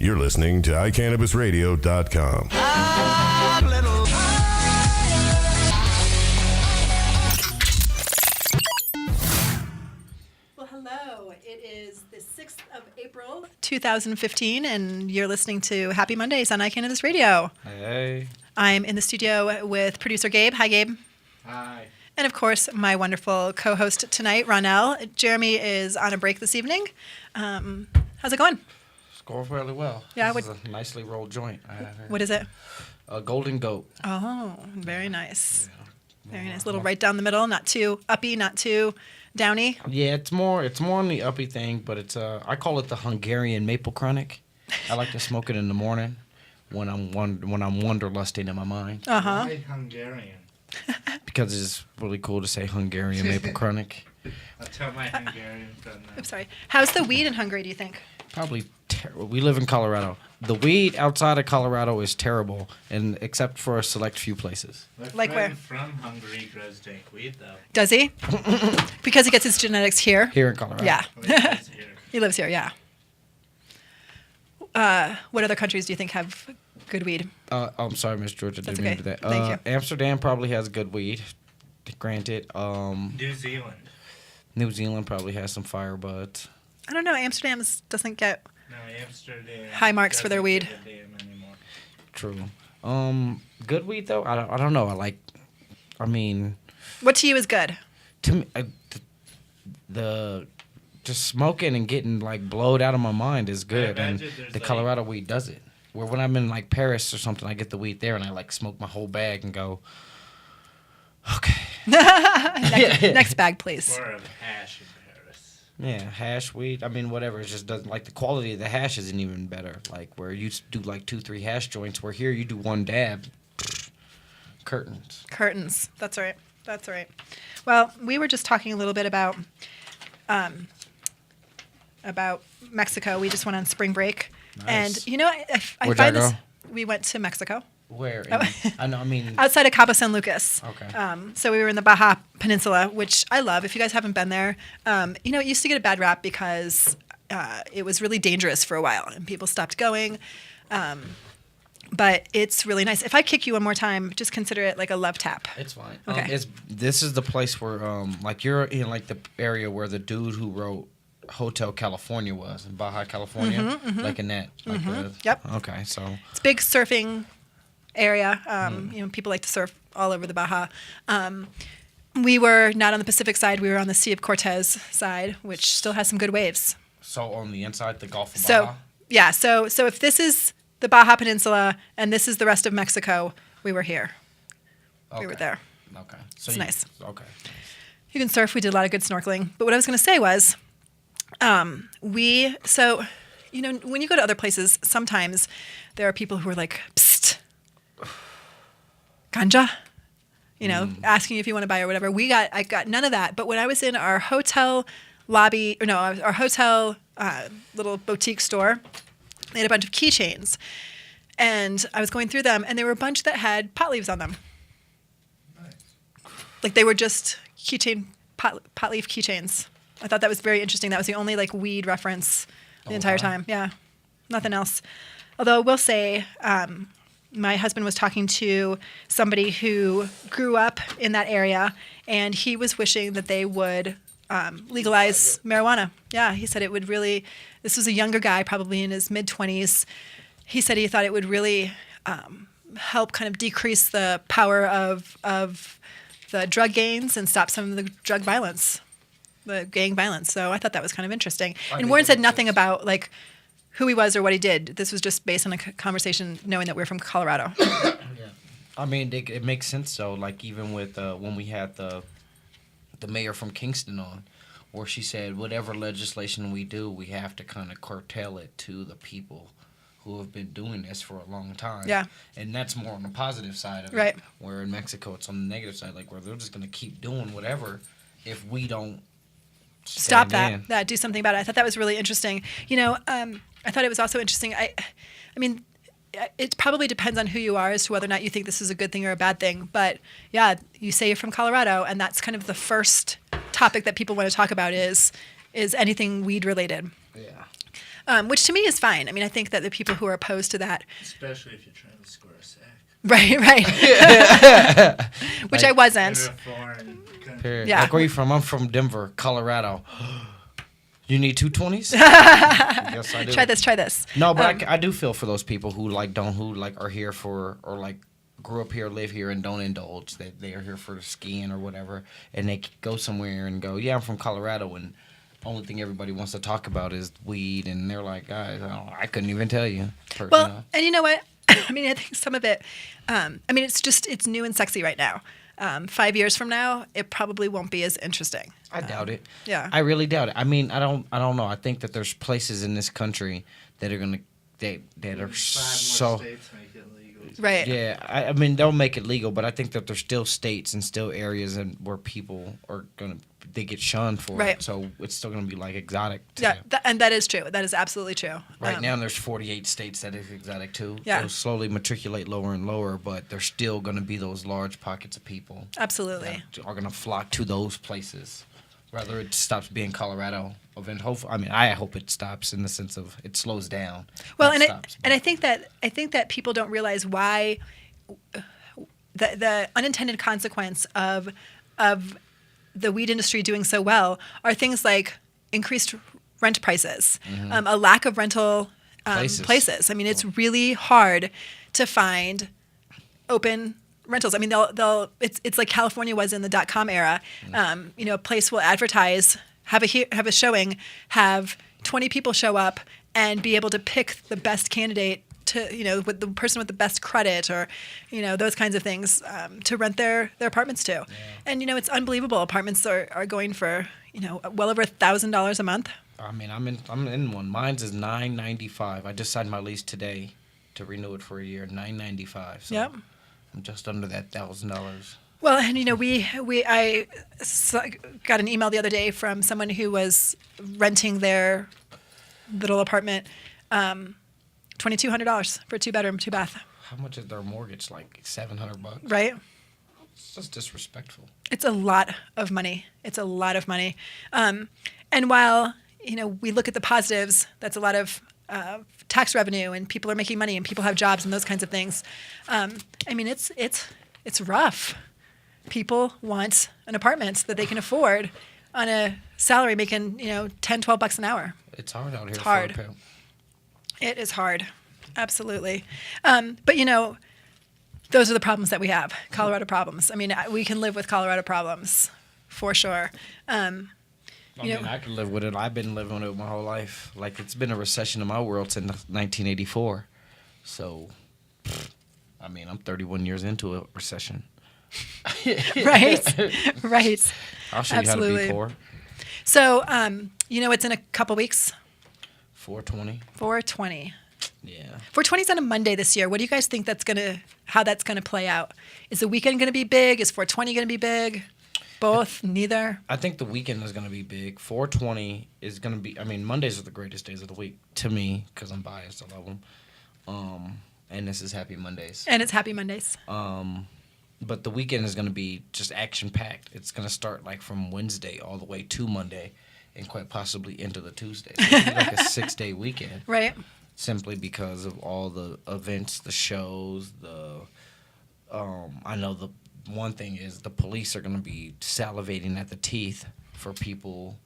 You're listening to iCannabisRadio.com. Well, hello. It is the 6th of April, 2015, and you're listening to Happy Mondays on iCannabis Radio. Hey. I'm in the studio with producer Gabe. Hi, Gabe. Hi. And, of course, my wonderful co-host tonight, Ronell. Jeremy is on a break this evening. How's it going? It's going fairly well. Yeah, this is a nicely rolled joint. What is it? A Golden Goat. Oh, very nice. Yeah. Very nice. Little right down the middle, not too uppy, not too downy. Yeah, it's more on the uppy thing, but it's I call it the Hungarian maple chronic. I like to smoke it in the morning when I'm wanderlusting in my mind. Why Hungarian? Because it's really cool to say Hungarian maple chronic. I'll tell my Hungarian friend that. I'm sorry. How's the weed in Hungary, do you think? Probably terrible. We live in Colorado. The weed outside of Colorado is terrible, and except for a select few places. My Like where? friend from Hungary grows dank weed, though. Does he? Because he gets his genetics here? Here in Colorado. Yeah. Well, he lives here. He lives here, yeah. What other countries do you think have good weed? I'm sorry, Miss Georgia. That's Didn't mean okay. to do that. Thank you. Amsterdam probably has good weed. Granted. New Zealand. New Zealand probably has some firebuds. I don't know. Amsterdam doesn't get No, Amsterdam. high marks for their doesn't weed. give a damn anymore. True. Good weed though. I don't know. I mean, What to you is good? to me, the just smoking and getting like blowed out of my mind is good, and imagine there's, the like- Colorado weed does it. Where when I'm in like Paris or something, I get the weed there and I like smoke my whole bag and go, okay. Next bag, please. More of hash in Paris. Yeah, hash weed. I mean, whatever. It just doesn't like the quality of the hash isn't even better. Like where you do like 2-3 hash joints, where here you do one dab. Curtains. Curtains. That's right. That's right. Well, we were just talking a little bit about Mexico. We just went on spring break. Nice. And, you know, I Where'd find y'all this. go? We went to Mexico. Where? Oh. I know. I mean. Outside of Cabo San Lucas. Okay. So we were in the Baja Peninsula, which I love. If you guys haven't been there, you know, it used to get a bad rap because it was really dangerous for a while and people stopped going. But it's really nice. If I kick you one more time, just consider it like a love tap. It's fine. Okay. This is the place where like you're in like the area where the dude who wrote Hotel California was in Baja California, like in that. Like Yep. Okay, so. It's a big surfing area. You know, people like to surf all over the Baja. We were not on the Pacific side. We were on the Sea of Cortez side, which still has some good waves. So on the inside, the Gulf of So, Baja. yeah. So if this is the Baja Peninsula and this is the rest of Mexico, we were here. We were Okay. there. Okay. So It's nice. Okay. You can surf. We did a lot of good snorkeling. But what I was going to say was, you know, when you go to other places, sometimes there are people who are like, psst, ganja, you know, asking if you want to buy or whatever. I got none of that. But when I was in our hotel lobby, or no, our hotel little boutique store, they had a bunch of keychains. And I was going through them, and there were a bunch that had pot leaves on them. Nice. Like they were just pot leaf keychains. I thought that was very interesting. That was the only like weed reference the entire wow. time. Yeah, nothing else. Although I will say, my husband was talking to somebody who grew up in that area, and he was wishing that they would legalize marijuana. Yeah, he said it would really. This was a younger guy, probably in his mid-20s. He said he thought it would really help kind of decrease the power of the drug gangs and stop some of the drug violence, the gang violence. So I thought that was kind of interesting. And think Warren it said makes nothing sense. about like who he was or what he did. This was just based on a conversation knowing that we're from Colorado. Yeah. I mean, it makes sense though. Like even with when we had the mayor from Kingston on, where she said whatever legislation we do, we have to kind of curtail it to the people who have been doing this for a long time. Yeah. And that's more on the positive side of Right. it. Where in Mexico, it's on the negative side, like where they're just going to keep doing whatever if we don't Stop stand that. Do something about it. I thought that was really interesting. You know, I thought it was also interesting. I mean, it probably depends on who you are as to whether or not you think this is a good thing or a bad thing. But yeah, you say you're from Colorado, and that's kind of the first topic that people want to talk about is anything weed related. Yeah. which to me is fine. I mean, I think that the people who are opposed to that, Especially if you're trying to score a sack. right, which I In wasn't. a foreign country. Period. Yeah. Like, where you from? I'm from Denver, Colorado. You need 2 20s? Yes, I do. Try this. No, but I do feel for those people who are here for, or like grew up here, live here, and don't indulge. That they are here for skiing or whatever, and they go somewhere and go, yeah, I'm from Colorado, and only thing everybody wants to talk about is weed, and they're like, guys, I couldn't even tell you. Well, and you know what? I mean, I think some of it. I mean, it's new and sexy right now. 5 years from now, it probably won't be as interesting. I doubt it. Yeah. I really doubt it. I mean, I don't know. I think that there's places in this country that are gonna that are 5 so. more states make it legal. Right. Yeah, I mean they'll make it legal, but I think that there's still states and still areas and where people are they get shunned for Right. it, so it's still gonna be like exotic. To Yeah, them. and that is true. That is absolutely true. Right now, there's 48 states that is exotic too. Yeah. They'll slowly matriculate lower and lower, but there's still gonna be those large pockets of people Absolutely. that are gonna flock to those places. Whether it stops being Colorado, hopefully, I mean, I hope it stops in the sense of it slows down. Well, not and stops. I think that people don't realize why the unintended consequence of the weed industry doing so well are things like increased rent prices, a lack of rental places. I mean, it's really hard to find open rentals. I mean, it's like California was in the .com era. A place will advertise, have a showing, have 20 people show up, and be able to pick the best candidate to, with the person with the best credit or, those kinds of things to rent their apartments to. Yeah. And, it's unbelievable. Apartments are going for, well over $1,000 a month. I mean, I'm in one. Mine's is $995. I just signed my lease today to renew it for a year. $995. So Yep. I'm just under that $1,000. Well, and I got an email the other day from someone who was renting their little apartment, $2,200 for a 2-bedroom, 2-bath. How much is their mortgage? Like $700? Right? It's just disrespectful. It's a lot of money. And while we look at the positives, that's a lot of tax revenue, and people are making money, and people have jobs, and those kinds of things. I mean, it's rough. People want an apartment that they can afford on a salary making $10, $12 an hour. It's hard out here. It's hard. For a It is hard, absolutely. But those are the problems that we have. Colorado problems. I mean, we can live with Colorado problems, for sure. I can live with it. I've been living with it my whole life. Like, it's been a recession in my world since 1984. So, I mean, I'm 31 years into a recession. Right. I'll show Absolutely. you how to be poor. So, it's in a couple weeks. 420. 420. Yeah. 420's on a Monday this year. What do you guys think how that's gonna play out? Is the weekend gonna be big? Is 420 gonna be big? Both? Neither? I think the weekend is going to be big. 420 is going to be... I mean, Mondays are the greatest days of the week to me because I'm biased. I love them. And this is Happy Mondays. And it's Happy Mondays. But the weekend is going to be just action-packed. It's going to start like from Wednesday all the way to Monday and quite possibly into the Tuesday. So it'll be like a 6-day weekend. Right. Simply because of all the events, the shows, I know the one thing is the police are going to be salivating at the teeth for people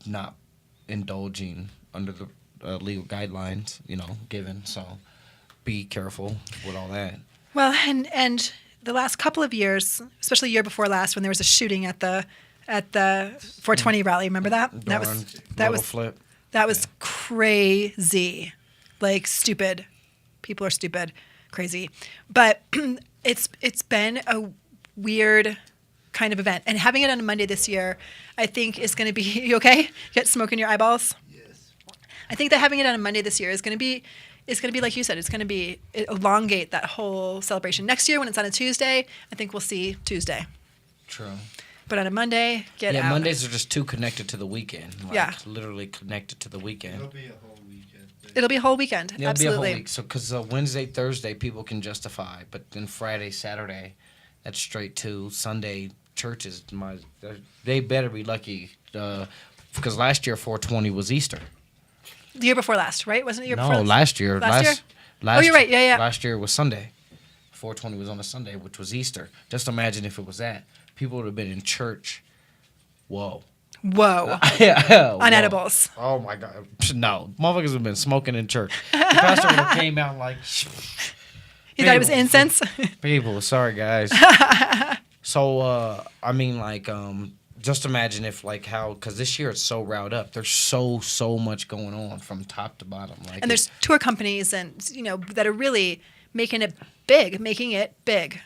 not indulging under the legal guidelines, given. So be careful with all that. Well, and the last couple of years, especially the year before last, when there was a shooting at the 420 rally, remember that? That was crazy, like stupid. People are stupid, crazy, but it's been a weird kind of event, and having it on a Monday this year, I think is going to be. You okay? You got smoke in your eyeballs? Yes. I think that having it on a Monday this year is going to be like you said. It's going to elongate that whole celebration. Next year, when it's on a Tuesday, I think we'll see Tuesday. True. But on a Monday, get out. Yeah, Mondays are just too connected to the weekend. Yeah. Literally connected to the weekend. It'll be a whole weekend. It'll be a whole weekend. It'll Absolutely. be a whole week. So, because Wednesday, Thursday, people can justify, but then Friday, Saturday, that's straight to Sunday. Churches, they better be lucky. because last year 420 was Easter. The year before last, right? Wasn't it the year before No, last year. Last year? Last, Oh, you're right. Yeah, yeah. Last year was Sunday. 420 was on a Sunday, which was Easter. Just imagine if it was that. People would have been in church. Whoa. Whoa. Yeah. On whoa. edibles. Oh, my God. No. Motherfuckers would have been smoking in church. The pastor would have came out like... You thought it was incense? People, sorry, guys. So, I mean, like... just imagine if, like, how, because this year it's so riled up. There's so much going on from top to bottom. Like, And there's tour companies and, that are really making it big.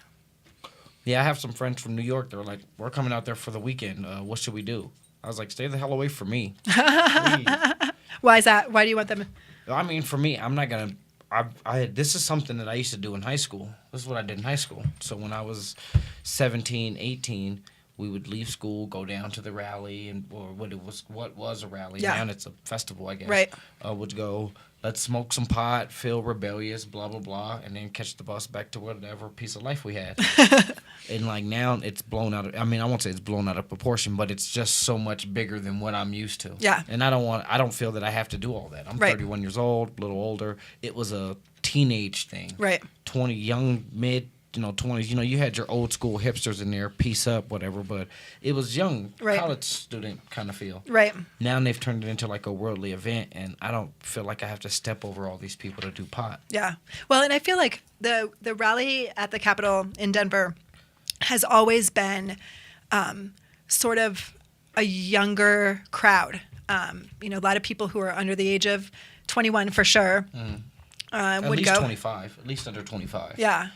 Yeah, I have some friends from New York. They're like, we're coming out there for the weekend. What should we do? I was like, stay the hell away from me. Please. Why is that? Why do you want them? I mean, for me, I'm not going to, this is something that I used to do in high school. This is what I did in high school. So when I was 17, 18, we would leave school, go down to the rally, or what was a rally. Yeah. Now it's a festival, I guess. Right. Would go, let's smoke some pot, feel rebellious, blah, blah, blah, and then catch the bus back to whatever piece of life we had. And, like, now it's blown out of, I mean, I won't say it's blown out of proportion, but it's just so much bigger than what I'm used to. Yeah. And I don't feel that I have to do all that. I'm Right. 31 years old, a little older. It was a teenage thing. Right. 20, young, mid, 20s. You had your old school hipsters in there, peace up, whatever, but it was young, Right. college student kind of feel. Right. Now they've turned it into like a worldly event, and I don't feel like I have to step over all these people to do pot. Yeah. Well, and I feel like the rally at the Capitol in Denver has always been sort of a younger crowd. A lot of people who are under the age of 21 for sure At would least go. 25, at least under 25. Yeah.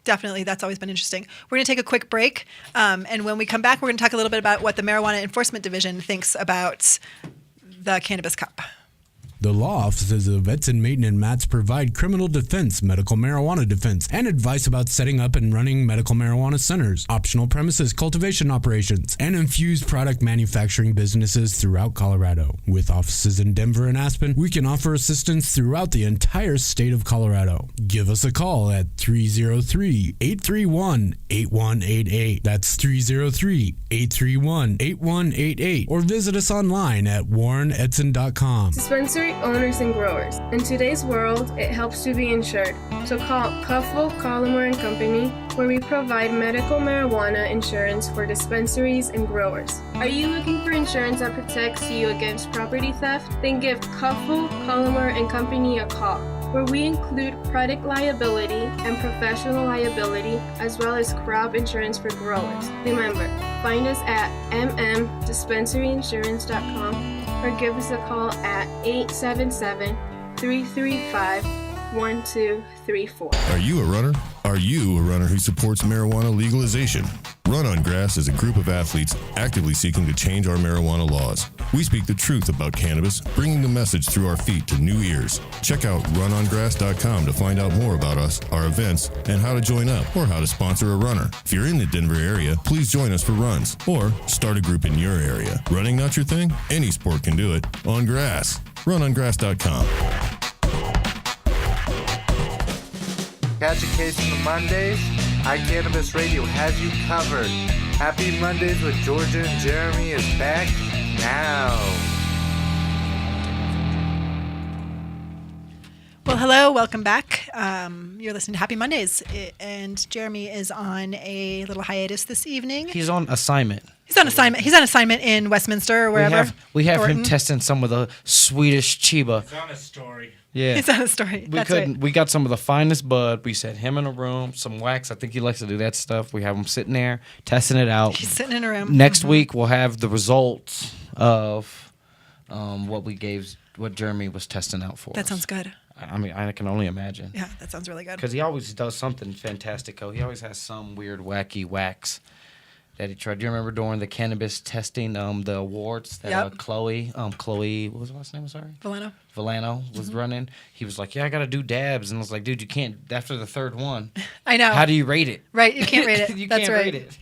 Definitely. That's always been interesting. We're going to take a quick break. And when we come back, we're going to talk a little bit about what the Marijuana Enforcement Division thinks about the Cannabis Cup. The law offices of Edson, Maton, and Matz provide criminal defense, medical marijuana defense, and advice about setting up and running medical marijuana centers, optional premises cultivation operations, and infused product manufacturing businesses throughout Colorado. With offices in Denver and Aspen, we can offer assistance throughout the entire state of Colorado. Give us a call at 303-831-8188. That's 303-831-8188. Or visit us online at warrenedson.com. Dispensary owners and growers. In today's world, it helps to be insured. So call Cuffle, Collimer & Company, where we provide medical marijuana insurance for dispensaries and growers. Are you looking for insurance that protects you against property theft? Then give Cuffle, Collimer & Company a call, where we include product liability and professional liability, as well as crop insurance for growers. Remember, find us at mmdispensaryinsurance.com or give us a call at 877-335-1234. Are you a runner? Are you a runner who supports marijuana legalization? Run on Grass is a group of athletes actively seeking to change our marijuana laws. We speak the truth about cannabis, bringing the message through our feet to new ears. Check out runongrass.com to find out more about us, our events, and how to join up or how to sponsor a runner. If you're in the Denver area, please join us for runs or start a group in your area. Running not your thing? Any sport can do it. On grass. Runongrass.com. Catch a case on the Mondays. iCannabis Radio has you covered. Happy Mondays with Georgia and Jeremy is back now. Well, hello, welcome back. You're listening to Happy Mondays, and Jeremy is on a little hiatus this evening. He's on assignment. He's on assignment. He's on assignment in Westminster or wherever. We have him Thornton. testing some of the Swedish Chiba. It's on a story. Yeah. He's on a story. We That's couldn't. right. We got some of the finest bud. We set him in a room, some wax. I think he likes to do that stuff. We have him sitting there testing it out. He's sitting in a room. Next week we'll have the results of what Jeremy was testing out for. That us. sounds good. I mean, I can only imagine. Yeah, that sounds really good. Because he always does something fantastico. He always has some weird, wacky wax that he tried. Do you remember during the cannabis testing, the awards that Yep. Chloe, what was her last name? I'm sorry. Villano. Was running. He was like, "Yeah, I got to do dabs," and I was like, "Dude, you can't." After the third one, I know. how do you rate it? Right, you can't rate it. You That's can't right. rate it.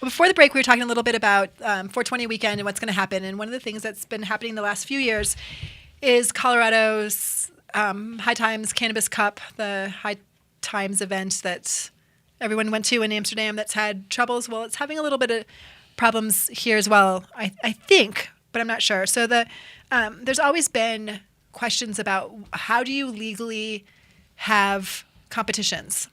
Well, before the break, we were talking a little bit about 420 weekend and what's going to happen. And one of the things that's been happening the last few years is Colorado's High Times Cannabis Cup, the High Times event that everyone went to in Amsterdam that's had troubles. Well, it's having a little bit of problems here as well. I think but I'm not sure. So there's always been questions about how do you legally have competitions.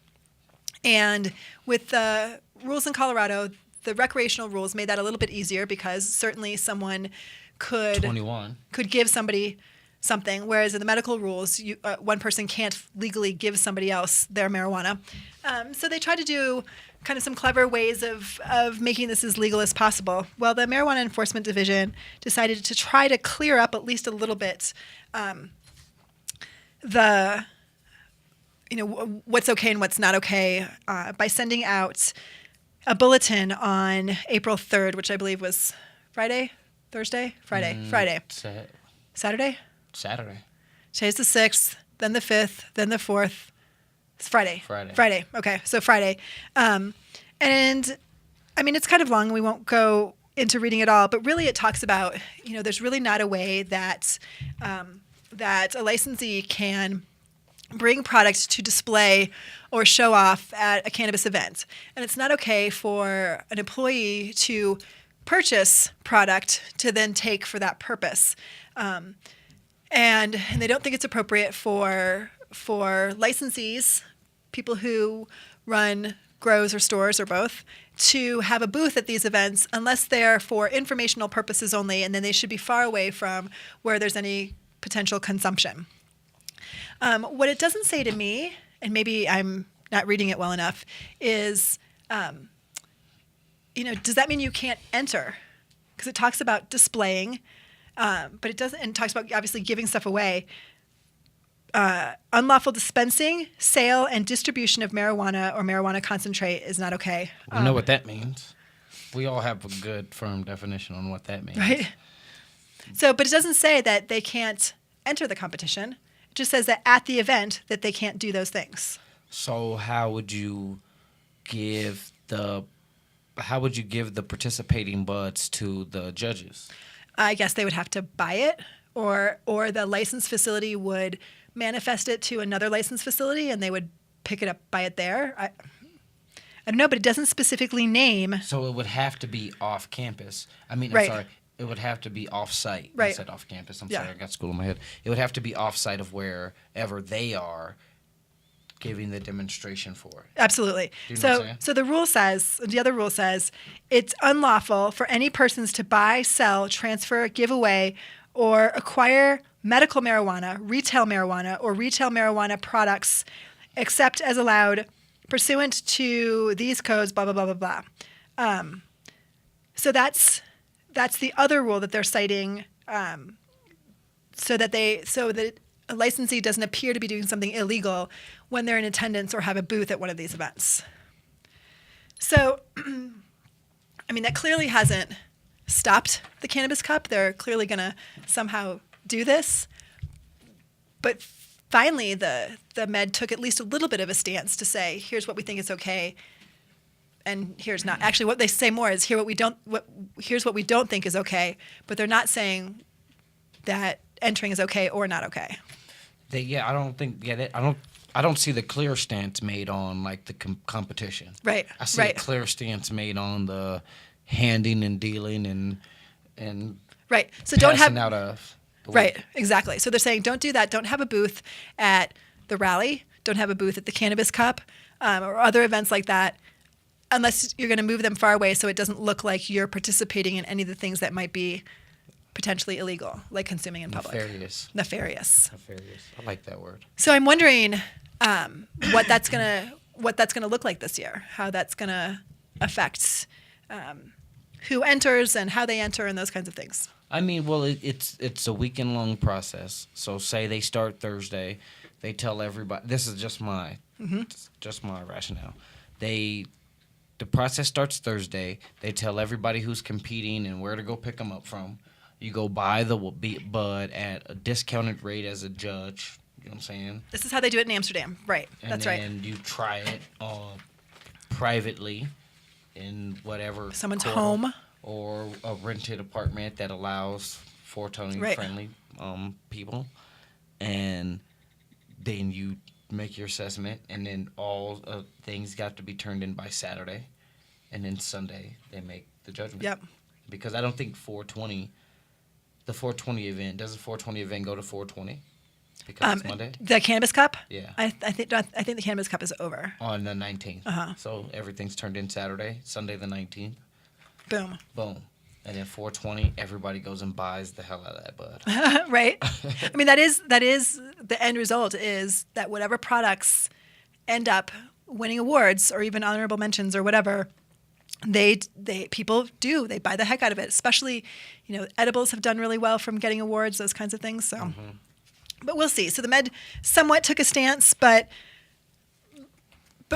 And with the rules in Colorado, the recreational rules made that a little bit easier because certainly someone could 21. give somebody something, whereas in the medical rules, one person can't legally give somebody else their marijuana. So they tried to do kind of some clever ways of making this as legal as possible. Well, the Marijuana Enforcement Division decided to try to clear up at least a little bit what's okay and what's not okay by sending out a bulletin on April 3rd, which I believe was Friday. Saturday? Saturday. Today's the 6th, then the 5th, then the 4th. It's Friday. Okay, so Friday. And I mean, it's kind of long. We won't go into reading it all, but really it talks about, there's really not a way that that a licensee can bring products to display or show off at a cannabis event. And it's not okay for an employee to purchase product to then take for that purpose. And they don't think it's appropriate for licensees, people who run grows or stores or both, to have a booth at these events unless they're for informational purposes only, and then they should be far away from where there's any potential consumption. What it doesn't say to me, and maybe I'm not reading it well enough, is, does that mean you can't enter? Because it talks about displaying, but it doesn't, and it talks about obviously giving stuff away. Unlawful dispensing, sale, and distribution of marijuana or marijuana concentrate is not okay. We know what that means. We all have a good, firm definition on what that means. Right? So, but it doesn't say that they can't enter the competition. It just says that at the event that they can't do those things. So how would you give the participating buds to the judges? I guess they would have to buy it, or the licensed facility would manifest it to another licensed facility, and they would pick it up, buy it there. I don't know, but it doesn't specifically name. So it would have to be off campus. Right. I'm sorry. It would have to be off site. Right. I said off campus. I'm Yeah. sorry, I got school in my head. It would have to be off site of wherever they are giving the demonstration for it. Absolutely. Do you know what I'm saying? So the other rule says it's unlawful for any persons to buy, sell, transfer, give away, or acquire medical marijuana, retail marijuana, or retail marijuana products, except as allowed pursuant to these codes, blah, blah, blah, blah, blah. So that's the other rule that they're citing, so that a licensee doesn't appear to be doing something illegal when they're in attendance or have a booth at one of these events. So, that clearly hasn't stopped the Cannabis Cup. They're clearly going to somehow do this. But finally, the Med took at least a little bit of a stance to say, here's what we think is okay, and here's not. Actually, what they say more is here's what we don't think is okay, but they're not saying that entering is okay or not okay. I don't see the clear stance made on like the competition. Right. I see a clear stance made on the handing and dealing and right. So don't have out of. Right. Exactly. So they're saying don't do that. Don't have a booth at the rally. Don't have a booth at the Cannabis Cup or other events like that, unless you're going to move them far away so it doesn't look like you're participating in any of the things that might be potentially illegal, like consuming in public. Nefarious. I like that word. So I'm wondering what that's gonna look like this year. How that's gonna affect who enters and how they enter and those kinds of things. It's a weekend long process. So say they start Thursday, they tell everybody. This is just my rationale. The process starts Thursday. They tell everybody who's competing and where to go pick them up from. You go buy the bud at a discounted rate as a judge. You know what I'm saying? This is how they do it in Amsterdam. Right. That's right. And you try it privately in whatever someone's quarter, home or a rented apartment that allows 420 friendly people, and then you make your assessment, and then all things got to be turned in by Saturday, and then Sunday they make the judgment. Yep. Because I don't think 420 The 420 event. Does the 420 event go to 420? Because it's Monday? The Cannabis Cup? Yeah. I think the Cannabis Cup is over. On the 19th. Uh-huh. So everything's turned in Saturday, Sunday the 19th. Boom. Boom. And then 420, everybody goes and buys the hell out of that bud. Right? I mean, that is the end result, is that whatever products end up winning awards or even honorable mentions or whatever, they buy the heck out of it. Especially, edibles have done really well from getting awards, those kinds of things. So, But we'll see. So the Med somewhat took a stance, but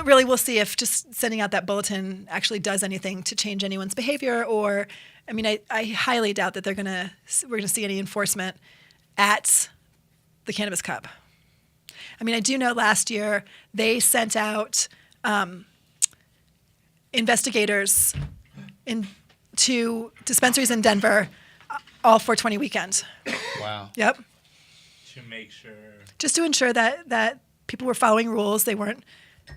really we'll see if just sending out that bulletin actually does anything to change anyone's behavior. Or, I mean, I highly doubt that we're gonna see any enforcement at the Cannabis Cup. I mean, I do know last year they sent out investigators to dispensaries in Denver all 420 weekend. Wow. Yep. To make sure. Just to ensure that people were following rules. They weren't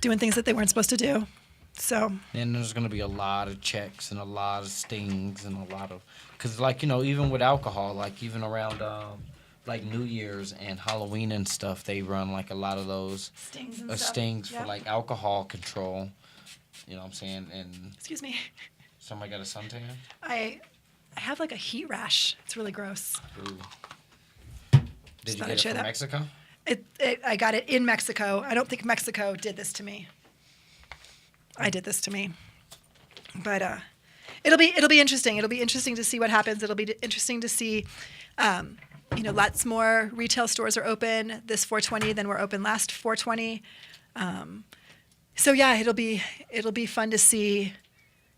doing things that they weren't supposed to do. So. And there's going to be a lot of checks and a lot of stings and a lot of, because even with alcohol, like even around like New Year's and Halloween and stuff, they run like a lot of those Stings and stings stuff. for like alcohol control. You know what I'm saying? And Excuse me. somebody got a suntan? I have like a heat rash. It's really gross. Ooh. Did Just you thought I'd get it share from that. Mexico? I got it in Mexico. I don't think Mexico did this to me. I did this to me. But it'll be interesting. It'll be interesting to see what happens. It'll be interesting to see. Lots more retail stores are open this 420 than were open last 420. So yeah, it'll be fun to see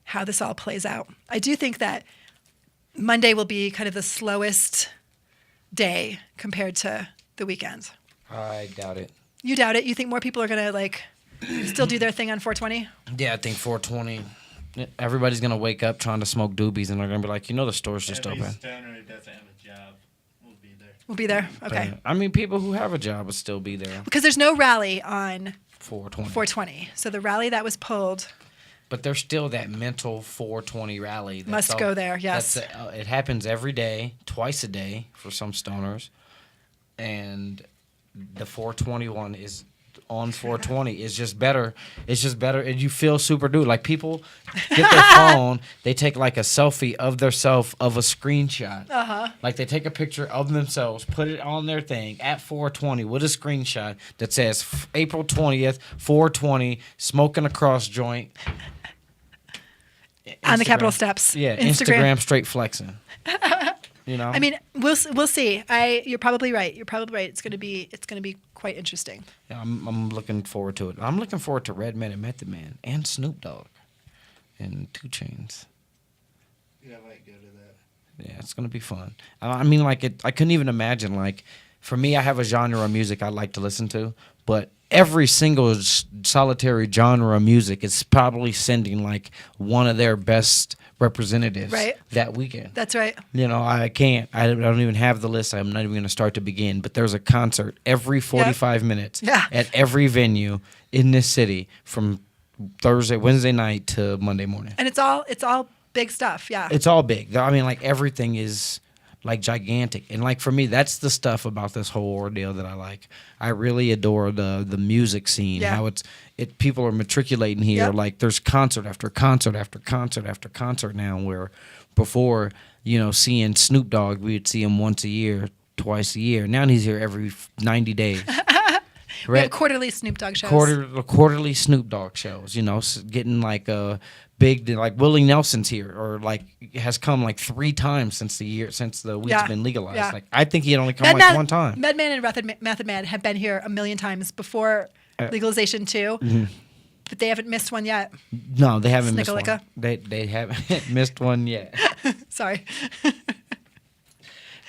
how this all plays out. I do think that Monday will be kind of the slowest day compared to the weekend. I doubt it. You doubt it? You think more people are gonna still do their thing on 420? Yeah, I think 420. Everybody's gonna wake up trying to smoke doobies, and they're gonna be like, the store's just Every open. stoner who doesn't have a job will be there. We'll be there. Okay. I mean, people who have a job will still be there. Because there's no rally on 420. 420. So the rally that was pulled But there's still that mental 420 rally. must go there. Yes. It happens every day, twice a day for some stoners, and the 421 is on 420. It's just better. It's just better, and you feel super dude. Like people get their phone, they take like a selfie of theirself of a screenshot. Like they take a picture of themselves, put it on their thing at 420 with a screenshot that says April 20th, 420, smoking a cross joint. On the Instagram. Capitol steps. Yeah, Instagram straight flexing. I mean, we'll see. You're probably right. It's gonna be quite interesting. Yeah, I'm looking forward to it. I'm looking forward to Redman and Method Man and Snoop Dogg and 2 Chainz. Yeah, I might go to that. Yeah, it's gonna be fun. I mean, I couldn't even imagine. Like, for me, I have a genre of music I like to listen to, but every single solitary genre of music is probably sending like one of their best representatives that weekend. That's right. I don't even have the list. I'm not even going to start to begin, but there's a concert every 45 minutes at every venue in this city from Wednesday night to Monday morning. And it's all big stuff. Yeah. It's all big. I mean, like everything is like gigantic. And like for me, that's the stuff about this whole ordeal that I like. I really adore the music scene. Yeah. How people are matriculating here. Yep. Like there's concert after concert after concert after concert now, where before, seeing Snoop Dogg, we'd see him once a year, twice a year. Now he's here every 90 days. We have quarterly Snoop Dogg shows. Quarterly Snoop Dogg shows, getting like a big, like Willie Nelson's here, or like has come like 3 times since the weed's been legalized. Yeah. Like I think he'd only come like one time. Medman and Method Man have been here a million times before legalization too, but they haven't missed one yet. No, they haven't missed one. Snickalika. They haven't missed one yet. Sorry.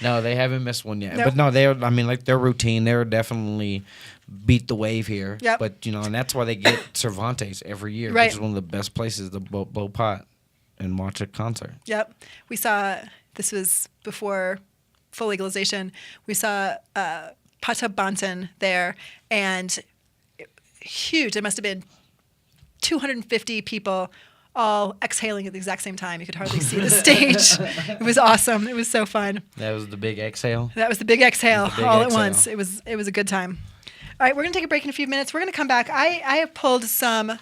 No, they haven't missed one yet. Nope. But no, their routine, they're definitely beat the wave here. Yep. But, and that's why they get Cervantes every year, Right. which is one of the best places to blow pot and watch a concert. Yep. We saw, this was before full legalization, we saw Pata Bantan there, and huge. There must have been 250 people all exhaling at the exact same time. You could hardly see the stage. It was awesome. It was so fun. That was the big exhale. That was the big exhale The big all exhale. at once. It was a good time. All right, we're going to take a break in a few minutes. We're going to come back. I have pulled some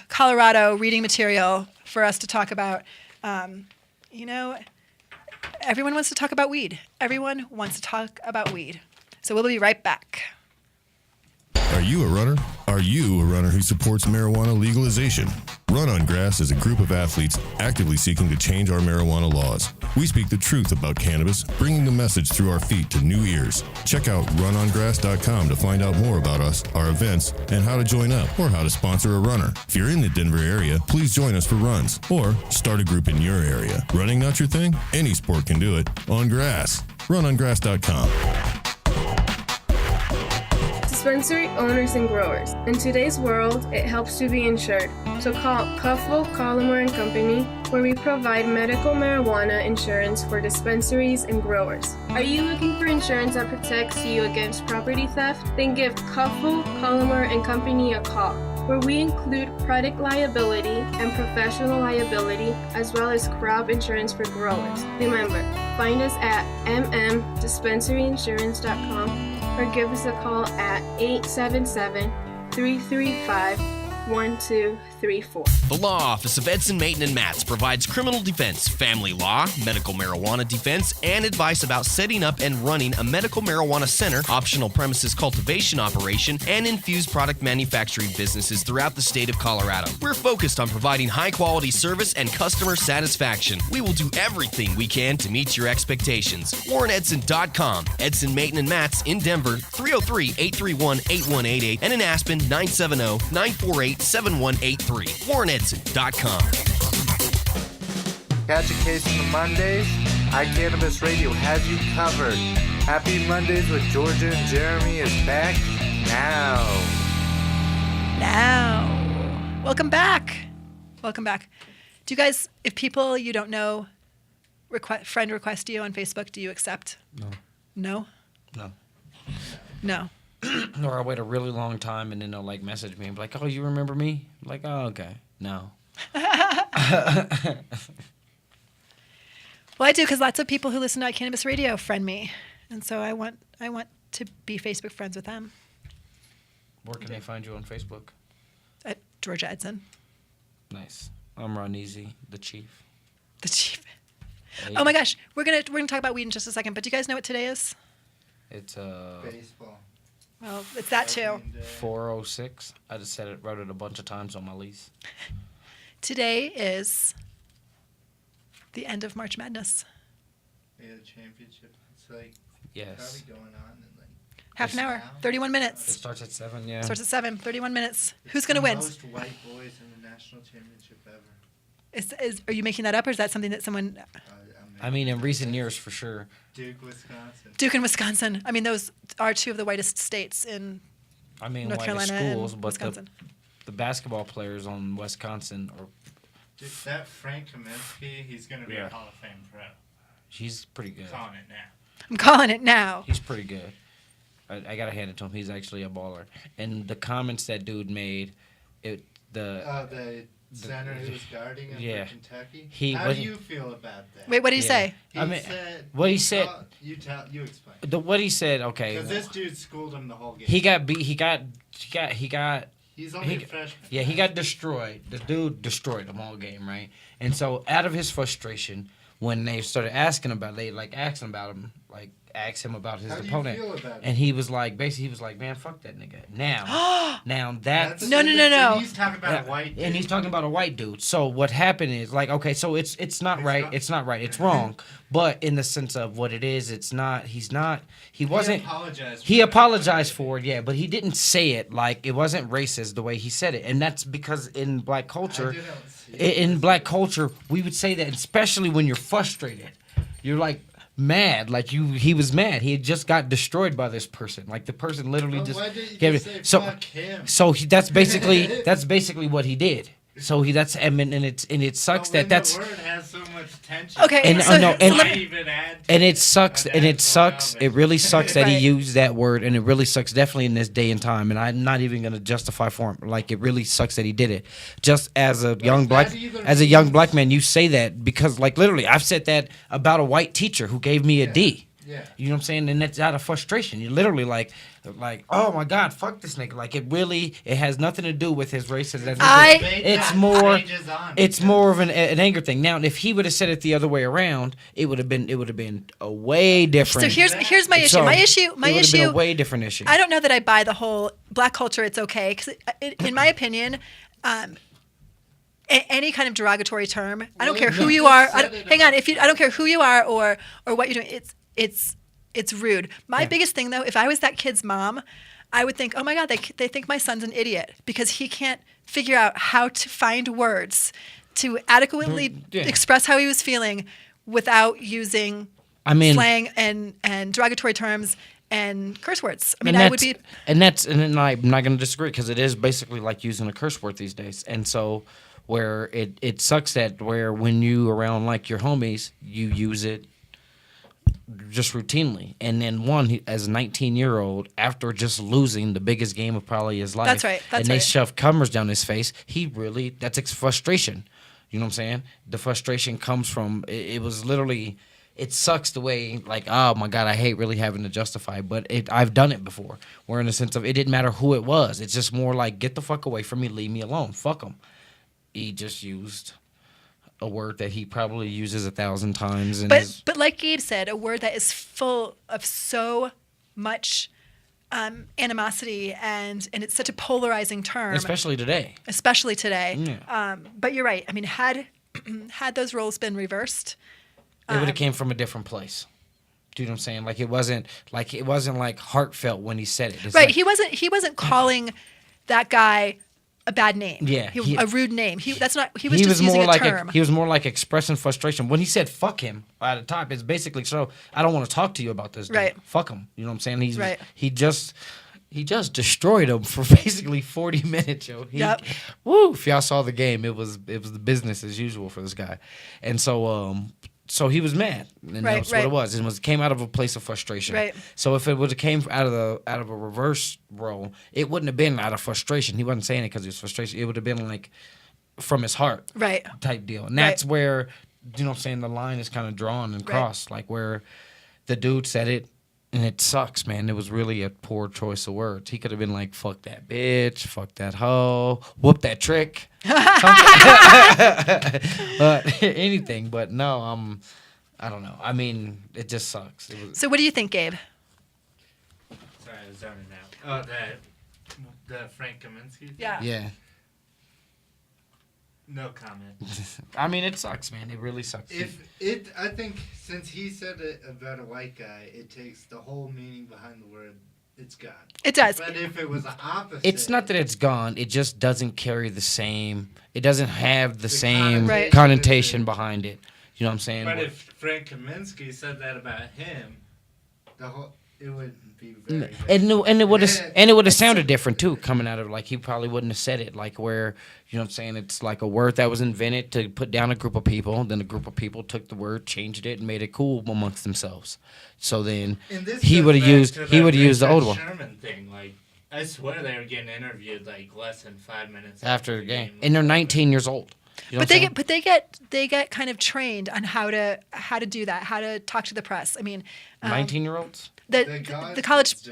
Colorado reading material for us to talk about. Everyone wants to talk about weed. Everyone wants to talk about weed. So we'll be right back. Are you a runner? Are you a runner who supports marijuana legalization? Run on Grass is a group of athletes actively seeking to change our marijuana laws. We speak the truth about cannabis, bringing the message through our feet to new ears. Check out runongrass.com to find out more about us, our events, and how to join up or how to sponsor a runner. If you're in the Denver area, please join us for runs or start a group in your area. Running not your thing? Any sport can do it. On grass. Runongrass.com. Dispensary owners and growers. In today's world, it helps to be insured. So call Cuffle, Collimore and Company, where we provide medical marijuana insurance for dispensaries and growers. Are you looking for insurance that protects you against property theft? Then give Cuffle, Collimore and Company a call, where we include product liability and professional liability, as well as crop insurance for growers. Remember, find us at mmdispensaryinsurance.com or give us a call at 877-335-1234. The Law Office of Edson Maton and Matz provides criminal defense, family law, medical marijuana defense, and advice about setting up and running a medical marijuana center, optional premises cultivation operation, and infused product manufacturing businesses throughout the state of Colorado. We're focused on providing high-quality service and customer satisfaction. We will do everything we can to meet your expectations. WarrenEdson.com. Edson Maton and Matz in Denver, 303-831-8188, and in Aspen, 970-948-7183. WarrenEdson.com. Catch a case on the Mondays? iCannabis Radio has you covered. Happy Mondays with Georgia and Jeremy is back now. Welcome back. Welcome back. Do you guys, if people you don't know friend request you on Facebook, do you accept? No? No. No. Or I wait a really long time and then they'll like message me and be like, oh, you remember me? I'm like, oh, okay. No. Well, I do, because lots of people who listen to iCannabis Radio friend me, and so I want to be Facebook friends with them. Where can they find you on Facebook? At Georgia Edson. Nice. I'm Ron Easy, the chief. The chief. Hey. Oh my gosh, we're gonna talk about weed in just a second. But do you guys know what today is? It's Baseball. Well, it's that too. 406. I just wrote it a bunch of times on my lease. Today is the end of March Madness. Yeah, the championship. It's like Yes. probably going on in like Half an hour, now? 31 It minutes. starts at 7, yeah. Starts at 7, 31 minutes. Who's It's gonna the win? Most white boys in the national championship ever. Are you making that up, or is that something that someone? I mean, in recent years, for sure. Duke, Wisconsin. Duke and Wisconsin. I mean, those are two of the whitest states in I mean, North like Carolina schools, and but Wisconsin. the basketball players on Wisconsin are Dude, that Frank Kaminsky, he's going to be Yeah. a Hall of Fame pro. he's pretty good. Calling it now. I'm calling it now. He's pretty good. I gotta hand it to him. He's actually a baller. And the comments that dude made, The center who was guarding him yeah. for Kentucky. He- How what do he- you feel about that? Wait, what did he Yeah. say? He I mean, said, what he said- You explain. what he said, okay. Because this dude schooled him the whole game. He got beat. He got. He's only he- a freshman. Yeah, he got destroyed. The dude destroyed him all game, right? And so, out of his frustration, when they started asking about, him, asked him about his How do you opponent, feel about it? and he was like, man, fuck that nigga. Now that's No. He's talking about a white dude. and he's talking about a white dude. So what happened is okay, so it's not right. It's not right. It's wrong. But in the sense of what it is, it's not. He wasn't. He apologized for it, yeah, but he didn't say it like it wasn't racist the way he said it, and that's because in black culture, we would say that, especially when you're frustrated, you're like mad, he was mad. He had just got destroyed by this person. Like the person literally Well, just why didn't you gave just it. say, "Fuck him"? That's basically what he did. So and it sucks But when that's the word has so much attention. Okay, And- so, no, so and- let Why me- even add And to it sucks, what and it that's sucks. going on? It really sucks that he Right. used that word, and it really sucks definitely in this day and time. And I'm not even gonna justify for him. Like, it really sucks that he did it. Just as a young black, that even as a young means? black man, you say that because, like, literally, I've said that about a white teacher who gave me a D. Yeah. You know what I'm saying? And that's out of frustration. You're literally like, oh my God, fuck this nigga. Like, it has nothing to do with his race. It's more, it's more of an anger thing. Now, if he would have said it the other way around, it would have been a way so different. here's my issue. So, My it would have been issue. a way different issue. I don't know that I buy the whole black culture. It's okay because, in my opinion, any kind of derogatory term. I don't care who you are. Hang on. I don't care who you are or what you're doing. It's rude. My biggest thing though, if I was that kid's mom, I would think, oh my God, they think my son's an idiot because he can't figure out how to find words to adequately express how he was feeling without using slang and derogatory terms and curse words. I mean, I would be. And I'm not going to disagree because it is basically like using a curse word these days. And so where it sucks that where when you around like your homies, you use it just routinely. And then as a 19-year-old, after just losing the biggest game of probably his life. That's right. And they shove cameras down his face. That's frustration. You know what I'm saying? The frustration comes from, it was literally, it sucks the way, like, oh my God, I hate really having to justify, but I've done it before. Where in the sense of, it didn't matter who it was. It's just more like, get the fuck away from me, leave me alone, fuck him. He just used a word that he probably uses 1,000 times. But like Gabe said, a word that is full of so much animosity and it's such a polarizing term. Especially today. Yeah. But you're right. I mean, had those roles been reversed, it would have came from a different place. Do you know what I'm saying? Like it wasn't like heartfelt when he said it. It's right. Like, he wasn't calling that guy a bad name. Yeah, a rude name. He was just more using like a term. he was more like expressing frustration when he said "fuck him" at the top. It's basically so I don't want to talk to you about this. Dude. Right. Fuck him. You know what I'm saying? Right. He just destroyed him for basically 40 minutes, yo. Yep. Woo! If y'all saw the game, it was the business as usual for this guy, and so he was mad, and that's what it was. It came out of a place of frustration. Right. So if it would have came out of a reverse role, it wouldn't have been out of frustration. He wasn't saying it because he was frustration. It would have been like from his heart, right, type deal. And that's where, you know what I'm saying, the line is kind of drawn and crossed, like where the dude said it, and it sucks, man. It was really a poor choice of words. He could have been like, fuck that bitch, fuck that hoe, whoop that trick. But anything, but no, I don't know. I mean, it just sucks. So what do you think, Gabe? Sorry, I was zoning out. Oh, the Frank Kaminsky? Yeah. No comment. I mean, it sucks, man. It really sucks. I think since he said it about a white guy, it takes the whole meaning behind the word. It's gone. It does. But if it was the opposite, it's not that it's gone. It just doesn't carry the same. It doesn't have the same connotation. connotation behind it. You know what I'm saying? But if Frank Kaminsky said that about him, it wouldn't be very. And it would have sounded different too, coming out of like he probably wouldn't have said it like where, you know what I'm saying, it's like a word that was invented to put down a group of people, then a group of people took the word, changed it, and made it cool amongst themselves. So then he would have used the old one. Sherman thing, like I swear they were getting interviewed like less than 5 minutes after the game, and they're 19 years old. You know they get kind of trained on how to do that, how to talk to the press. I mean, 19-year-olds. The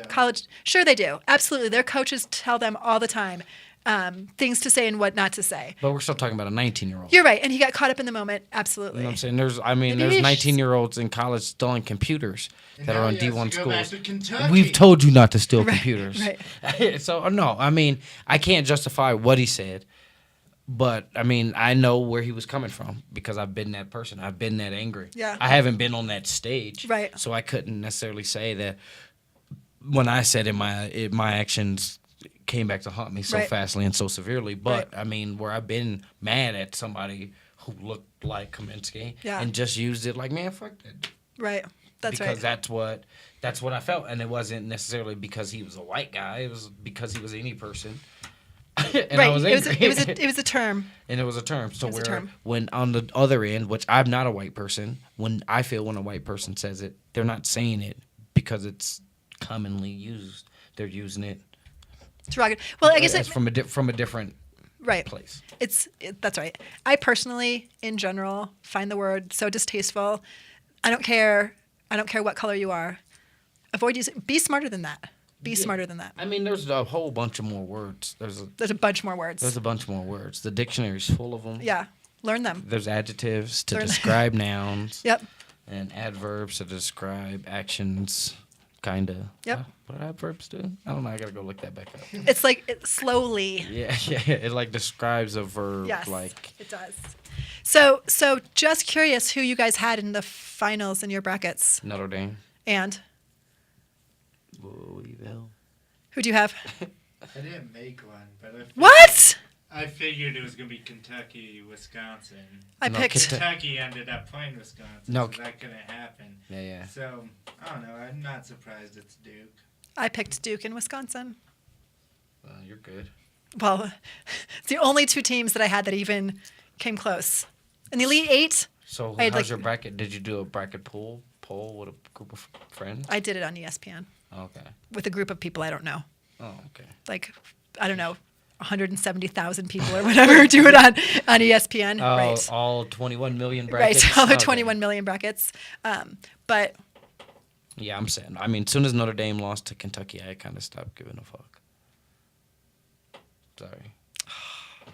college, sure they do, absolutely. Their coaches tell them all the time things to say and what not to say. But we're still talking about a 19-year-old. You're right, and he got caught up in the moment. Absolutely. You know what I'm saying? There's 19-year-olds in college stealing computers that are on D1 schools. We've told you not to steal computers. Right. So no, I mean, I can't justify what he said. But, I mean, I know where he was coming from because I've been that person. I've been that angry. Yeah. I haven't been on that stage. Right. So I couldn't necessarily say that when I said it, my actions came back to haunt me so fastly and so severely. But, I mean, where I've been mad at somebody who looked like Kaminsky and just used it like, man, fuck that. Right. Because that's what I felt. And it wasn't necessarily because he was a white guy. It was because he was any person. and I was angry. It was a term. And it was a term. So It was a term. when on the other end, which I'm not a white person, when I feel when a white person says it, they're not saying it because it's commonly used. They're using it. Derogatory. Well, I guess it's from a different right place. That's right. I personally, in general, find the word so distasteful. I don't care what color you are. Avoid using. Be smarter than that. Be smarter than that. I mean, there's a whole bunch of more words. There's a bunch more words. There's a bunch more words. The dictionary's full of them. Yeah, learn them. There's adjectives to describe nouns. Yep. And adverbs to describe actions. Kinda. Yep. What adverbs do? I don't know. I gotta go look that back up. It's like slowly. Yeah. It like describes a verb. Yes, like it does. So just curious who you guys had in the finals in your brackets. Notre Dame. And Louisville. Who do you have? I didn't make one, but What? I figured it was going to be Kentucky, Wisconsin. I picked Kentucky ended up playing Wisconsin, No. so that couldn't happen. Yeah. So, I don't know. I'm not surprised it's Duke. I picked Duke in Wisconsin. You're good. Well, it's the only two teams that I had that even came close. In the Elite Eight. So I had, how's your bracket? Did you do a bracket poll with a group of friends? I did it on ESPN. Okay. With a group of people I don't know. Oh, okay. Like, I don't know, 170,000 people or whatever do it on ESPN. Oh, right. all 21 million brackets? Right, all the Okay. 21 million brackets. But yeah, I'm saying. I mean, as soon as Notre Dame lost to Kentucky, I kind of stopped giving a fuck. Sorry.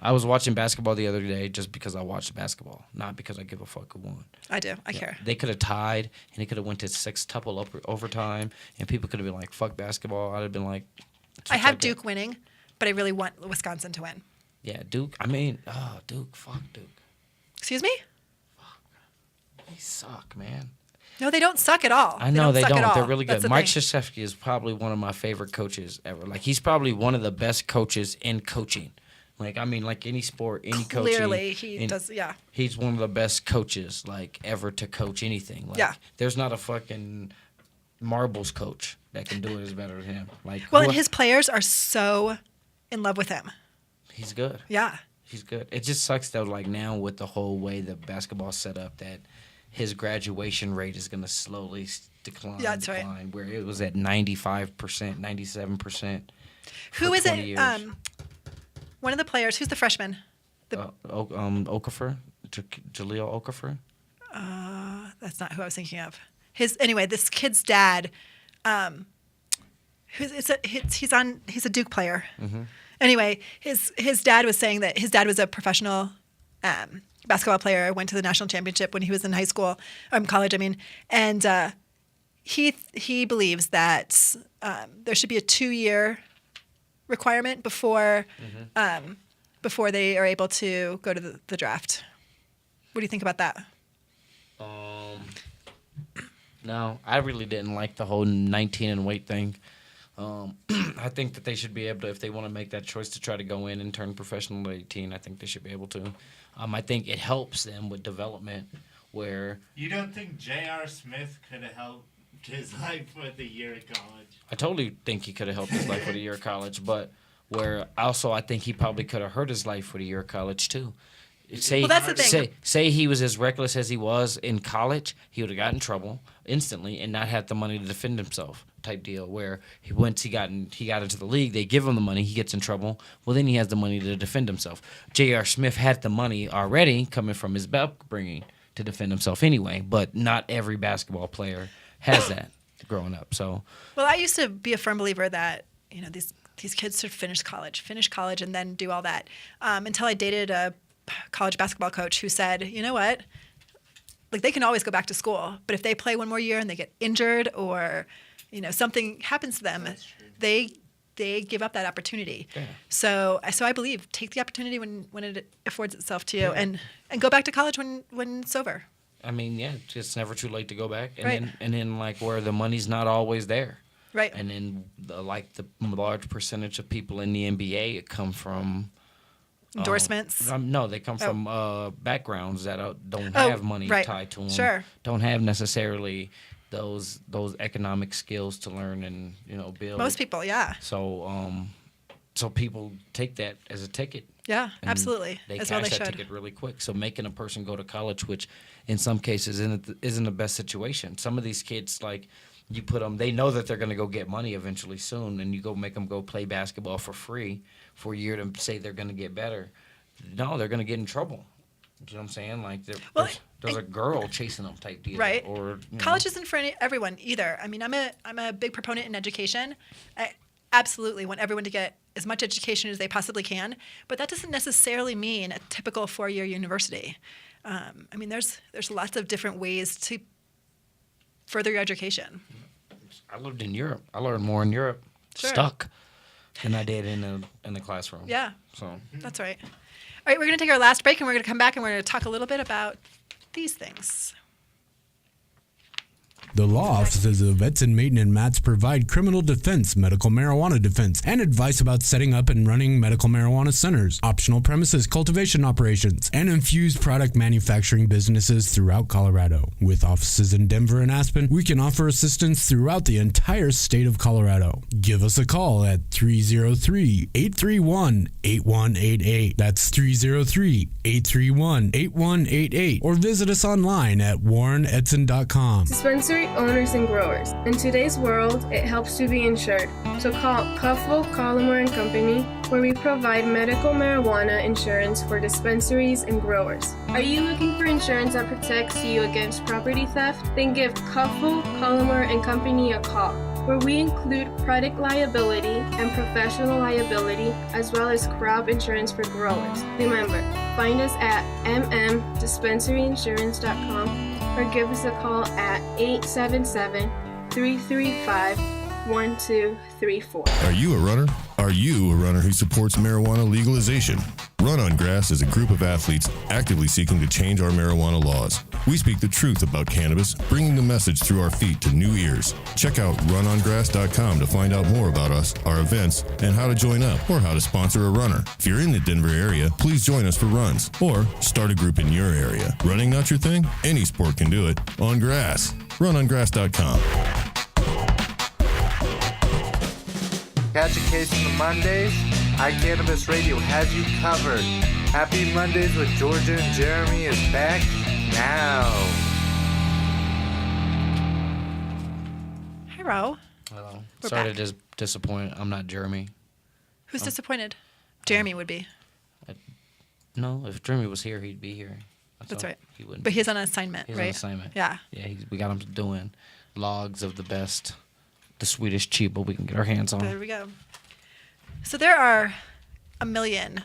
I was watching basketball the other day just because I watched basketball, not because I give a fuck who won. I do. I care. They could have tied, and it could have went to six-tuple overtime, and people could have been like, fuck basketball. I'd have been like... I have Duke winning, but I really want Wisconsin to win. Yeah, Duke. I mean, Duke. Fuck Duke. Excuse me? They suck, man. No, they don't suck at all. I know they suck at don't. all. They're really That's good. the Mike thing. Krzyzewski is probably one of my favorite coaches ever. Like, he's probably one of the best coaches in coaching. Like, I mean, like any sport, any coaching. Clearly, he does, yeah. He's one of the best coaches, like, ever to coach anything. Like, Yeah. There's not a fucking marbles coach that can do it as better than him. Like, Well, and his players are so in love with him. He's good. Yeah. He's good. It just sucks though, like now with the whole way the basketball's set up, that his graduation rate is going to slowly decline. Yeah, that's right. Where it was at 95%, 97%. Who is it? Years. One of the players. Who's the freshman? Okafor, Jaleel Okafor. That's not who I was thinking of. Anyway, this kid's dad. He's a Duke player. Mm-hmm. Anyway, his dad was saying that his dad was a professional basketball player. Went to the national championship when he was in high school, college. I mean, and he believes that there should be a 2-year requirement before they are able to go to the draft. What do you think about that? No, I really didn't like the whole 19 and wait thing. I think that they should be able to, if they want to make that choice to try to go in and turn professional at 18, I think they should be able to. I think it helps them with development where... You don't think J.R. Smith could have helped his life with a year of college? I totally think he could have helped his life with a year of college, but where also I think he probably could have hurt his life with a year of college too. Well, that's the thing. Say he was as reckless as he was in college, he would have got in trouble instantly and not had the money to defend himself. Type deal where once he got into the league, they give him the money, he gets in trouble. Well, then he has the money to defend himself. J.R. Smith had the money already coming from his upbringing to defend himself anyway, but not every basketball player has that growing up. So, well, I used to be a firm believer that these kids should finish college, and then do all that. Until I dated a college basketball coach who said, you know what, like they can always go back to school, but if they play one more year and they get injured or something happens to them, they give up that opportunity. Yeah. So I believe take the opportunity when it affords itself to you, and go back to college when it's over. I mean, yeah, it's never too late to go back, and Right. then like where the money's not always there. Right. And then the large percentage of people in the NBA come from endorsements. No, they come from backgrounds that don't have money right. tied to them. Sure. Don't have necessarily those economic skills to learn and build. Most people, yeah. So so people take that as a ticket. Yeah, And absolutely. They As cash well they that should. ticket really quick. So making a person go to college, which in some cases isn't the best situation. Some of these kids, like, you put them, they know that they're going to go get money eventually soon, and you go make them go play basketball for free for a year to say they're going to get better. No, they're going to get in trouble. You know what I'm saying? Like, there's a girl chasing them type deal. Right. Or College isn't for everyone either. I mean, I'm a big proponent in education. I absolutely want everyone to get as much education as they possibly can, but that doesn't necessarily mean a typical 4-year university. I mean, there's lots of different ways to further your education. I lived in Europe. I learned more in Europe, Sure. stuck, than I did in the classroom. Yeah, So that's right. All right, we're going to take our last break, and we're going to come back, and we're going to talk a little bit about these things. The law offices of Edson, Mayton, and Matz provide criminal defense, medical marijuana defense, and advice about setting up and running medical marijuana centers, optional premises cultivation operations, and infused product manufacturing businesses throughout Colorado. With offices in Denver and Aspen, we can offer assistance throughout the entire state of Colorado. Give us a call at 303-831-8188. That's 303-831-8188. Or visit us online at warrenedson.com. Dispensary owners and growers. In today's world, it helps to be insured. So call Cuffle, Collimore and Company, where we provide medical marijuana insurance for dispensaries and growers. Are you looking for insurance that protects you against property theft? Then give Cuffle, Collimore and Company a call, where we include product liability and professional liability, as well as crop insurance for growers. Remember, find us at mdispensaryinsurance.com or give us a call at 877-335-1234. Are you a runner? Are you a runner who supports marijuana legalization? Run on Grass is a group of athletes actively seeking to change our marijuana laws. We speak the truth about cannabis, bringing the message through our feet to new ears. Check out runongrass.com to find out more about us, our events, and how to join up or how to sponsor a runner. If you're in the Denver area, please join us for runs or start a group in your area. Running not your thing? Any sport can do it. On grass. Runongrass.com. Catch a case on the Mondays? iCannabis Radio has you covered. Happy Mondays with Georgia and Jeremy is back now. Hi, Ro. Hello. We're Sorry back. to disappoint. I'm not Jeremy. Who's disappointed? Jeremy would be. No, if Jeremy was here, he'd be here. That's all. right. He wouldn't. But he's on assignment, He's right? on assignment. Yeah. Yeah, we got him doing logs of the best, the Swedish cheapo we can get our hands on. There we go. So there are a million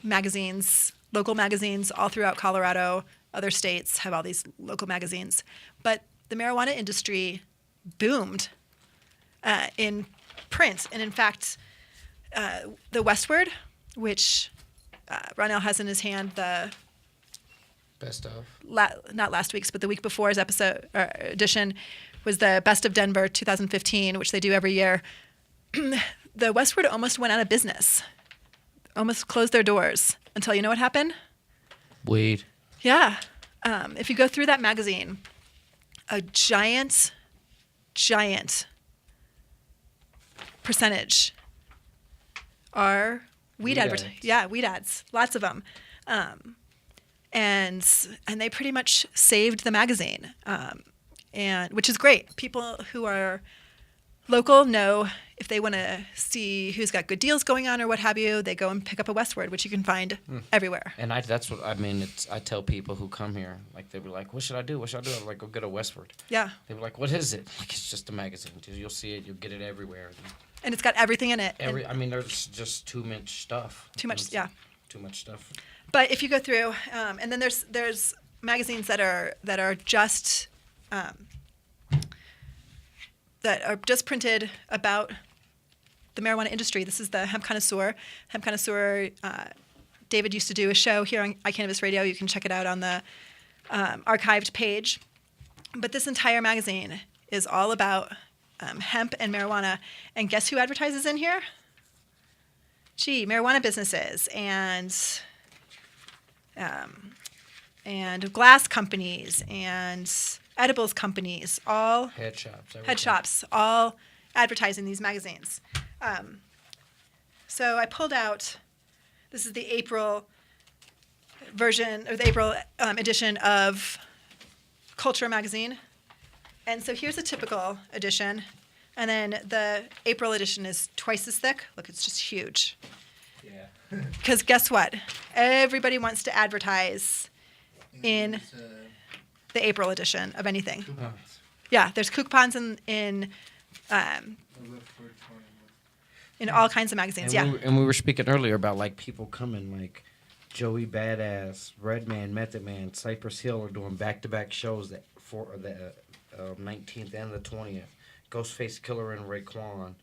magazines, local magazines, all throughout Colorado. Other states have all these local magazines. But the marijuana industry boomed in print. And in fact, the Westward, which Ronell has in his hand, the Best of. not last week's, but the week before's episode or edition, was the Best of Denver 2015, which they do every year. The Westward almost went out of business, almost closed their doors until you know what happened? Weed. Yeah. If you go through that magazine, a giant percentage are weed Weed ads. Yeah, weed ads, lots of them. And they pretty much saved the magazine, and which is great. People who are local know if they want to see who's got good deals going on or what have you, they go and pick up a Westward, which you can find everywhere. And that's what I mean. I tell people who come here, like they be like, "What should I do? What should I do?" I'm like, "Go get a Westward." Yeah. They be like, "What is it?" Like, it's just a magazine. You'll see it. You'll get it everywhere. And it's got everything in it. And- I mean, there's just too much stuff. Too much, There's yeah. Too much stuff. But if you go through, and then there's magazines that are just printed about the marijuana industry. This is the Hemp Connoisseur. Hemp Connoisseur. David used to do a show here on iCannabis Radio. You can check it out on the archived page. But this entire magazine is all about hemp and marijuana. And guess who advertises in here? Gee, marijuana businesses and glass companies and edibles companies, all Head shops. head shops, all advertising these magazines. So I pulled out, this is the April version, or the April edition of Culture magazine. And so here's a typical edition. And then the April edition is twice as thick. Look, it's just huge. Yeah. Because guess what? Everybody wants to advertise in the April edition of anything. Yeah, there's coupons in all kinds of magazines. And we were speaking earlier about like people coming, like Joey Badass, Redman, Method Man, Cypress Hill are doing back-to-back shows for the 19th and the 20th. Ghostface Killer and Raekwon,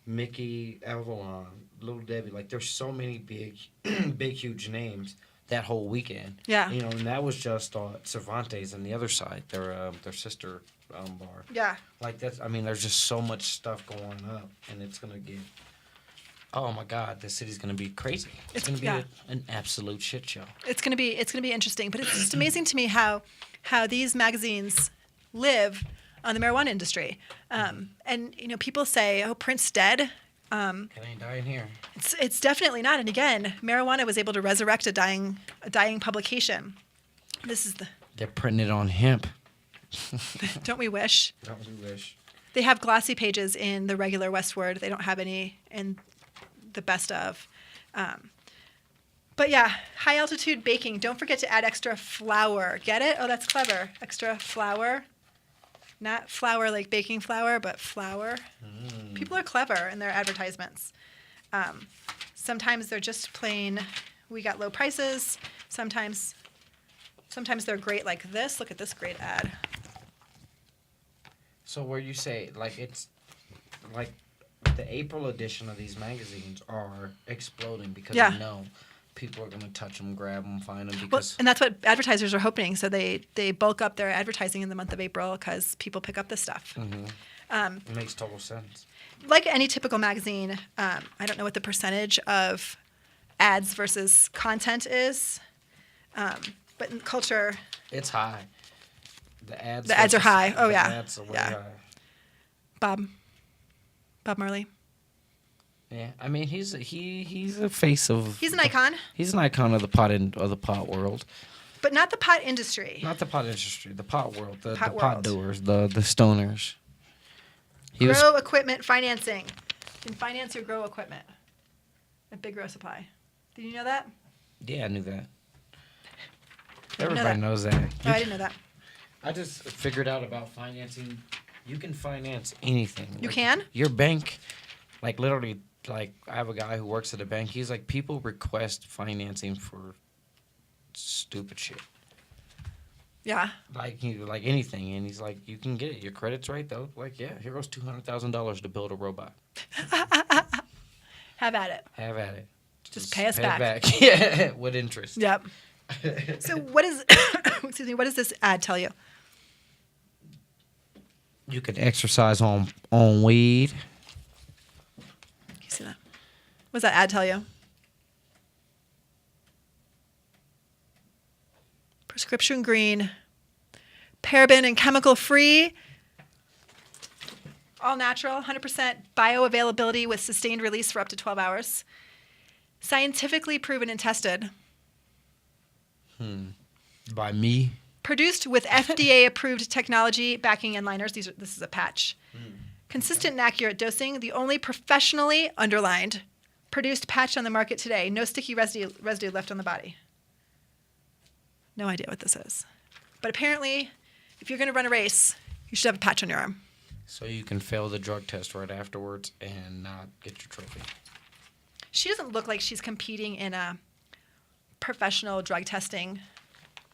Mickey Avalon, Little Debbie. Like there's so many big, huge names that whole weekend. Yeah. You know, and that was just Cervantes and the other side, their sister bar. Yeah. Like that's, I mean, there's just so much stuff going up, and it's gonna get. Oh my God, this city's gonna be crazy. It's gonna be an absolute shit show. It's gonna be interesting, but it's just amazing to me how these magazines live on the marijuana industry. And you know, people say, "Oh, Prince dead." It ain't dying here. It's definitely not. And again, marijuana was able to resurrect a dying publication. This is the. They're printing it on hemp. Don't we wish? Don't we wish? They have glossy pages in the regular Westward. They don't have any in the best of. But yeah, high altitude baking. Don't forget to add extra flour. Get it? Oh, that's clever. Extra flour. Not flour like baking flour, but flour. People are clever in their advertisements. Sometimes they're just plain, we got low prices. Sometimes they're great like this. Look at this great ad. So where you say, like, it's like the April edition of these magazines are exploding because they know people are going to touch them, grab them, find them. Because and that's what advertisers are hoping. So they bulk up their advertising in the month of April because people pick up this stuff. It makes total sense. Like any typical magazine, I don't know what the percentage of ads versus content is, but in Culture, it's high. The ads are high. Oh yeah, ads are way high. Bob Marley. Yeah, I mean he's a face of. He's an icon. He's an icon of the pot world. But not the pot industry. Not the pot industry, the pot world, the Pot pot world. doers, the stoners. Grow equipment financing. You can finance your grow equipment at Big Grow Supply. Did you know that? Yeah, I knew that. Didn't know Everybody that. knows that. Oh, I didn't know that. I just figured out about financing. You can finance anything. You Like, can? Your bank, like literally, like I have a guy who works at a bank. He's like, people request financing for stupid shit. Yeah. Like anything, and he's like, you can get it. Your credit's right though. Like, yeah, here goes $200,000 to build a robot. Have at it. Have at it. Just pay us it back. Yeah, with interest. Yep. So what is excuse me, what does this ad tell you? You can exercise on weed. Can you see that? What does that ad tell you? Prescription green, paraben and chemical free, all natural, 100% bioavailability with sustained release for up to 12 hours. Scientifically proven and tested. By me. Produced with FDA-approved technology backing inliners. This is a patch. Consistent and accurate dosing. The only professionally underlined produced patch on the market today. No sticky residue left on the body. No idea what this is. But apparently, if you're going to run a race, you should have a patch on your arm. So you can fail the drug test right afterwards and not get your trophy. She doesn't look like she's competing in a professional drug testing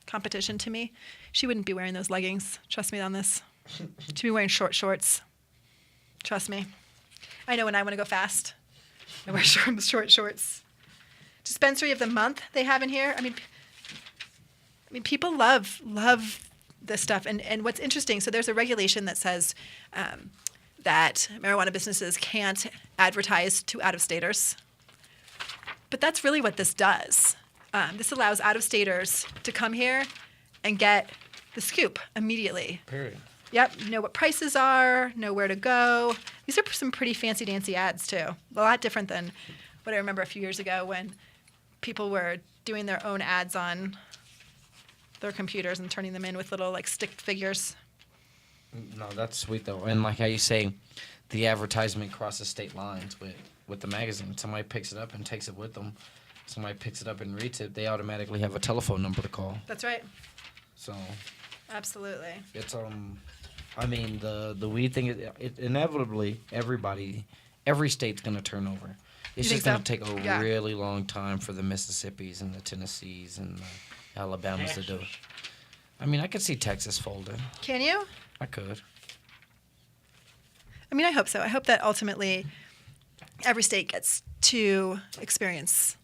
competition to me. She wouldn't be wearing those leggings. Trust me on this. She'd be wearing short shorts. Trust me. I know when I want to go fast, I wear short shorts. Dispensary of the month they have in here. I mean, people love this stuff. And what's interesting, so there's a regulation that says that marijuana businesses can't advertise to out-of-staters. But that's really what this does. This allows out-of-staters to come here and get the scoop immediately. Period. Yep, know what prices are, know where to go. These are some pretty fancy dancy ads too. A lot different than what I remember a few years ago when people were doing their own ads on their computers and turning them in with little like stick figures. No, that's sweet though. And like how you say, the advertisement crosses state lines with the magazine. Somebody picks it up and takes it with them. Somebody picks it up and reads it. They automatically have a telephone number to call. That's right. So Absolutely. it's I mean the weed thing. It inevitably every state's gonna turn over. It's You just think gonna so? take a Yeah. really long time for the Mississippis and the Tennessees and the Alabamas to do it. I mean, I could see Texas folding. Can you? I could. I mean, I hope so. I hope that ultimately every state gets to experience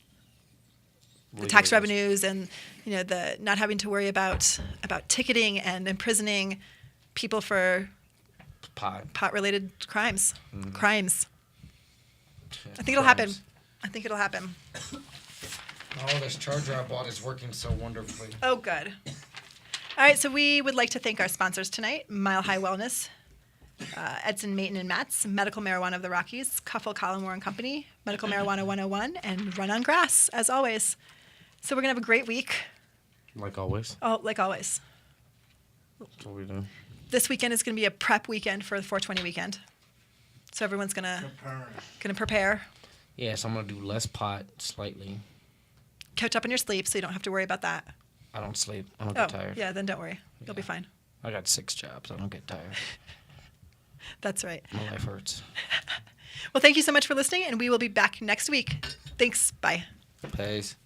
the tax revenues and the not having to worry about ticketing and imprisoning people for pot related crimes. Crimes. I think it'll happen. I think it'll happen. Oh, this charger I bought is working so wonderfully. Oh, good. All right, so we would like to thank our sponsors tonight: Mile High Wellness, Edson Maton and Matts, Medical Marijuana of the Rockies, Cuffle Collmore and Company, Medical Marijuana 101, and Run on Grass, as always. So we're going to have a great week. Like always. Oh, like always. That's what we do. This weekend is going to be a prep weekend for the 420 weekend. So everyone's going to prepare. Yeah, so I'm going to do less pot slightly. Catch up on your sleep so you don't have to worry about that. I don't sleep. I don't get tired. Yeah, then don't worry. You'll be fine. I got 6 jobs. I don't get tired. That's right. My life hurts. Well, thank you so much for listening, and we will be back next week. Thanks. Bye. Peace.